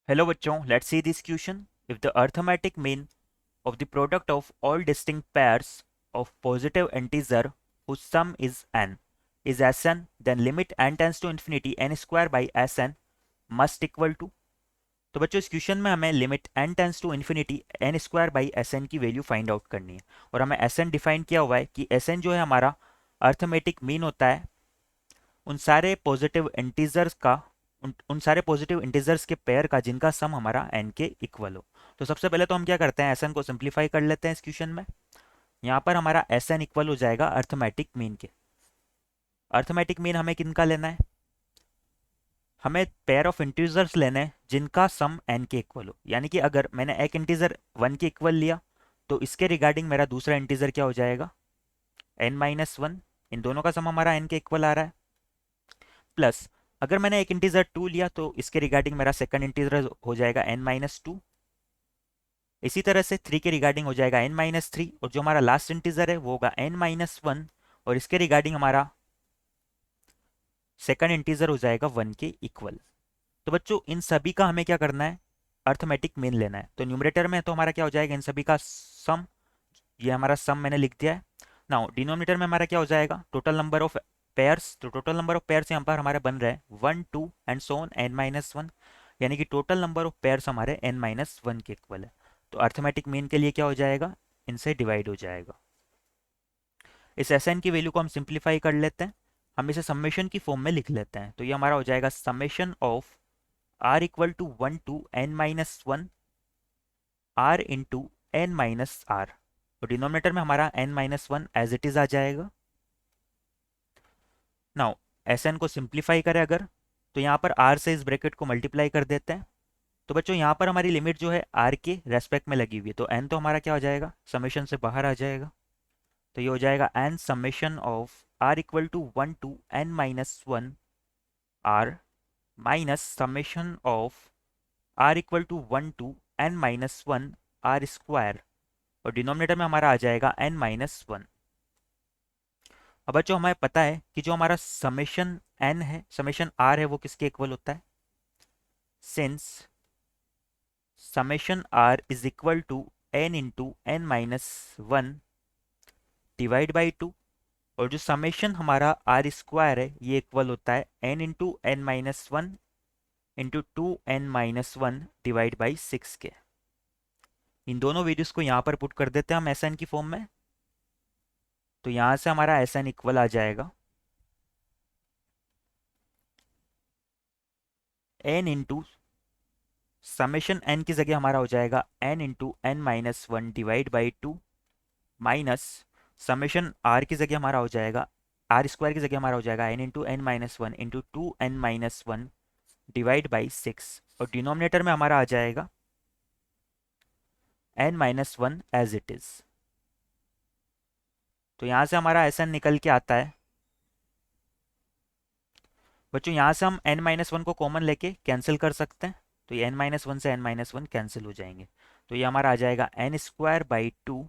Hello बच्चों, let's see this question. If the arithmetic mean of the product of all distinct pairs of positive integer whose sum is n is Sn, then limit n tends to infinity n square by Sn must equal to। तो बच्चों इस question में हमें limit n tends to infinity n square by Sn की value find out करनी है। और हमें Sn डिफाइन किया हुआ है कि Sn जो है हमारा अर्थमेटिक मीन होता है उन सारे पॉजिटिव इंटीजर्स का उन सारे पॉजिटिव इंटीजर्स के पेयर का जिनका सम हमारा n के इक्वल हो। तो सबसे पहले तो हम क्या करते हैं, Sn को सिंप्लीफाई कर लेते हैं इस क्वेश्चन में। यहाँ पर हमारा Sn इक्वल हो जाएगा अर्थमेटिक मीन के। अर्थमेटिक मीन हमें किनका लेना है, हमें पेयर ऑफ इंटीजर्स लेने हैं जिनका सम n के इक्वल हो। यानी कि अगर मैंने एक इंटीजर 1 के इक्वल लिया तो इसके रिगार्डिंग मेरा दूसरा इंटीजर क्या हो जाएगा, n-1। इन दोनों का सम हमारा n के इक्वल आ रहा है। प्लस अगर मैंने एक इंटीजर 2 लिया तो इसके रिगार्डिंग मेरा सेकंड इंटीजर हो जाएगा n-2। इसी तरह से 3 के रिगार्डिंग हो जाएगा n-3, और जो हमारा लास्ट इंटीजर है वो होगा n-1, और इसके रिगार्डिंग हमारा सेकंड इंटीजर हो जाएगा 1 के इक्वल। तो बच्चों इन सभी का हमें क्या करना है, अर्थमेटिक मीन लेना है। तो न्यूमरेटर में तो हमारा क्या हो जाएगा, इन सभी का सम, ये हमारा सम मैंने लिख दिया है। नाउ डिनोमिनेटर में हमारा क्या हो जाएगा, टोटल नंबर ऑफ पेयर्स। तो टोटल नंबर ऑफ पेयर्स यहाँ पर हमारे बन रहे हैं 1 2 एंड सो ऑन n-1, यानी कि टोटल नंबर ऑफ पेयर्स हमारे n-1 के इक्वल है। तो अर्थमेटिक मीन के लिए क्या हो जाएगा, इनसे डिवाइड हो जाएगा। इस Sn की वैल्यू को हम सिंप्लीफाई कर लेते हैं, हम इसे समेशन की फॉर्म में लिख लेते हैं। तो ये हमारा हो जाएगा summation of r equal to 1 to n-1 r into n-r। तो डिनोमिनेटर में हमारा n-1 एज इट इज आ जाएगा। नाउ Sn को सिंप्लीफाई करें अगर, तो यहाँ पर r से इस ब्रैकेट को मल्टीप्लाई कर देते हैं। तो बच्चों यहाँ पर हमारी लिमिट जो है r के रेस्पेक्ट में लगी हुई है, तो n तो हमारा क्या हो जाएगा, समेशन से बाहर आ जाएगा। तो ये हो जाएगा n summation of r equal to 1 to n-1 r minus summation of r equal to 1 to n-1 r square, और डिनोमिनेटर में हमारा आ जाएगा n-1। अब बच्चों हमें पता है कि जो हमारा समेशन n है, समेशन r है, वो किसके इक्वल होता है, since summation r is equal to n into n-1 divide by 2, और जो समेशन हमारा r स्क्वायर है ये इक्वल होता है n into n-1 into 2n-1 divide by 6 के। इन दोनों वैल्यूज को यहाँ पर पुट कर देते हैं हम Sn की फॉर्म में। तो यहाँ से हमारा Sn इक्वल आ जाएगा n इंटू समेशन n की जगह हमारा हो जाएगा n into n-1 divide by 2 minus summation r की जगह हमारा हो जाएगा, r स्क्वायर की जगह हमारा हो जाएगा n into n-1 into 2n-1 divide by 6, और डिनोमिनेटर में हमारा आ जाएगा n-1 एज इट इज। तो यहाँ से हमारा Sn निकल के आता है बच्चों, यहाँ से हम n-1 को कॉमन लेके कैंसिल कर सकते हैं। तो ये n-1 से n-1 कैंसिल हो जाएंगे। तो ये हमारा आ जाएगा n स्क्वायर बाई 2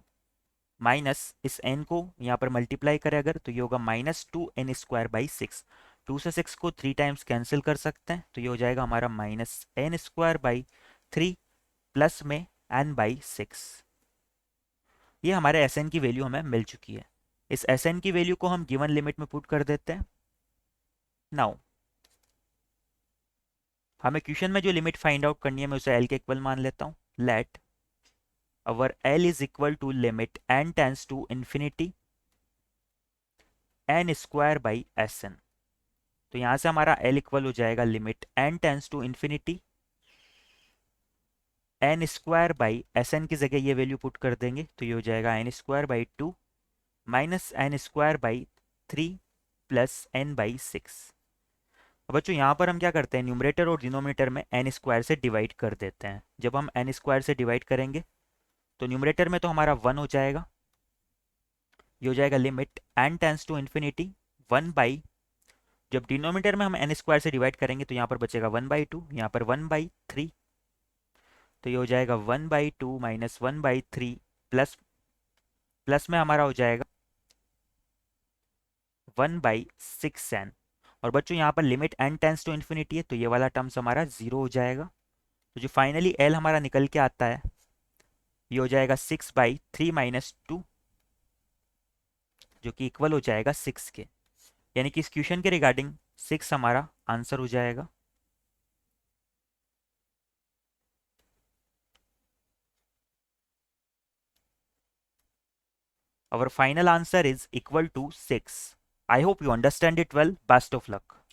माइनस इस n को यहाँ पर मल्टीप्लाई करें अगर, तो ये होगा -2n² बाई 6। 2 से 6 को 3 टाइम्स कैंसिल कर सकते हैं, तो ये हो जाएगा हमारा -n² बाई 3 प्लस में n/6। ये हमारे Sn की वैल्यू हमें मिल चुकी है। इस Sn की वैल्यू को हम गिवन लिमिट में पुट कर देते हैं। नाउ हमें क्वेश्चन में जो लिमिट फाइंड आउट करनी है मैं उसे L के इक्वल मान लेता हूँ। Let our L is equal to limit n tends to infinity n² by Sn। तो यहाँ से हमारा L इक्वल हो जाएगा limit n tends to infinity n² by Sn की जगह ये वैल्यू पुट कर देंगे, तो ये हो जाएगा n² by 2 minus n² by 3 plus n/6। अब बच्चों यहाँ पर हम क्या करते हैं, न्यूमरेटर और डिनोमिनेटर में n² से डिवाइड कर देते हैं। जब हम n² से डिवाइड करेंगे तो न्यूमरेटर में तो हमारा 1 हो जाएगा, ये हो जाएगा limit n tends to infinity 1 by, जब डिनोमिनेटर में हम n² से डिवाइड करेंगे तो यहाँ पर बचेगा 1/2, यहाँ पर 1/3। तो ये हो जाएगा 1/2 माइनस 1/3 प्लस प्लस में हमारा हो जाएगा 1/6n। और बच्चों यहाँ पर limit n tends to infinity है, तो ये वाला टर्म्स हमारा 0 हो जाएगा। तो जो फाइनली एल हमारा निकल के आता है ये हो जाएगा 6/3 - 2, जो कि इक्वल हो जाएगा 6 के। यानी कि इस क्वेश्चन के रिगार्डिंग 6 हमारा आंसर हो जाएगा। Our final answer is equal to 6. I hope you understand it well. Best of luck.